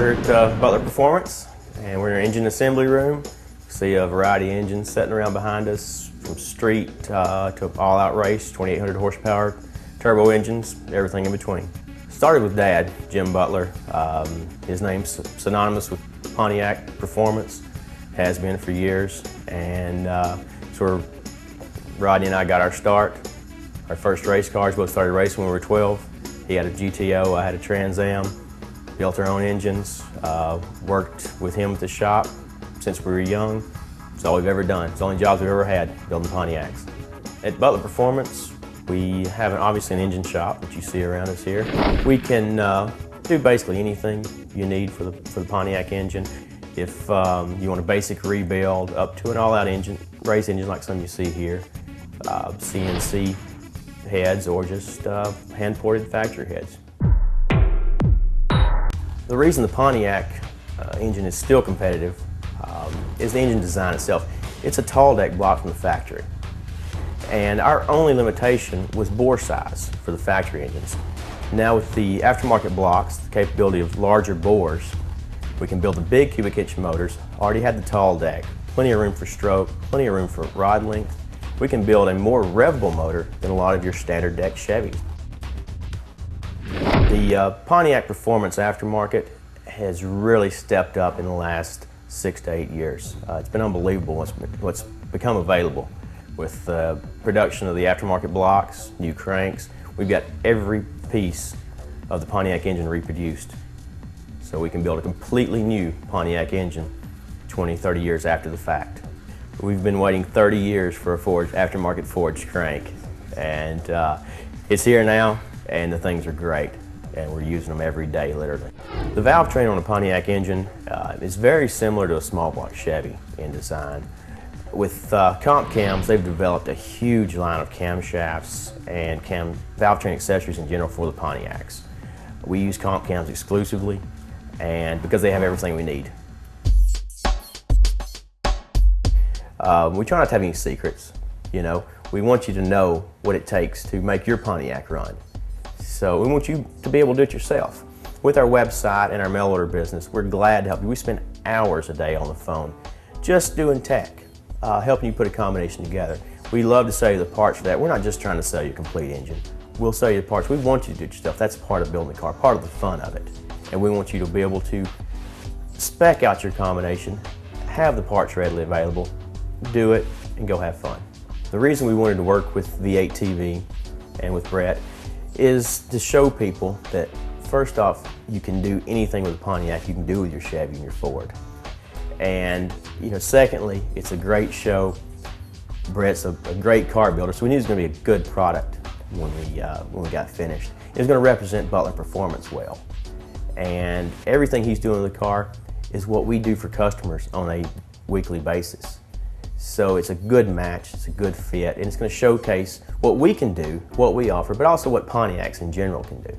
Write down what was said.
We're at Butler Performance, and we're in our engine assembly room. See a variety of engines sitting around behind us, from street to all-out race, 2,800 horsepower, turbo engines, everything in between. Started with Dad, Jim Butler. His name's synonymous with Pontiac Performance, has been for years, and so where Rodney and I got our start. Our first race cars both started racing when we were 12. He had a GTO, I had a Trans Am. Built our own engines, worked with him at the shop since we were young. It's all we've ever done. It's the only jobs we've ever had, building Pontiacs. At Butler Performance, we have obviously an engine shop that you see around us here. We can do basically anything you need for the Pontiac engine. If you want a basic rebuild up to an all-out engine, race engine like some you see here, CNC heads or just hand-ported factory heads. The reason the Pontiac engine is still competitive is the engine design itself. It's a tall deck block from the factory. And our only limitation was bore size for the factory engines. Now with the aftermarket blocks, the capability of larger bores, we can build the big cubic inch motors, already had the tall deck, plenty of room for stroke, plenty of room for rod length. We can build a more revable motor than a lot of your standard deck Chevys. The Pontiac Performance aftermarket has really stepped up in the last 6 to 8 years. It's been unbelievable what's become available with the production of the aftermarket blocks, new cranks. We've got every piece of the Pontiac engine reproduced. So we can build a completely new Pontiac engine 20, 30 years after the fact. We've been waiting 30 years for a aftermarket forged crank, and it's here now, and the things are great. And we're using them every day, literally. The valve train on a Pontiac engine is very similar to a small block Chevy in design. With comp cams, they've developed a huge line of camshafts and valve train accessories in general for the Pontiacs. We use comp cams exclusively, and because they have everything we need. We try not to have any secrets, you know. We want you to know what it takes to make your Pontiac run. So we want you to be able to do it yourself. With our website and our mail order business, we're glad to help you. We spend hours a day on the phone just doing tech, helping you put a combination together. We love to sell you the parts for that. We're not just trying to sell you a complete engine. We'll sell you the parts. We want you to do it yourself. That's part of building the car, part of the fun of it. And we want you to be able to spec out your combination, have the parts readily available, do it, and go have fun. The reason we wanted to work with V8TV and with Brett is to show people that, first off, you can do anything with a Pontiac you can do with your Chevy and your Ford. And secondly, it's a great show. Brett's a great car builder, so we knew it was going to be a good product when we got finished. It was going to represent Butler Performance well. And everything he's doing with the car is what we do for customers on a weekly basis. So it's a good match, it's a good fit, and it's going to showcase what we can do, what we offer, but also what Pontiacs in general can do.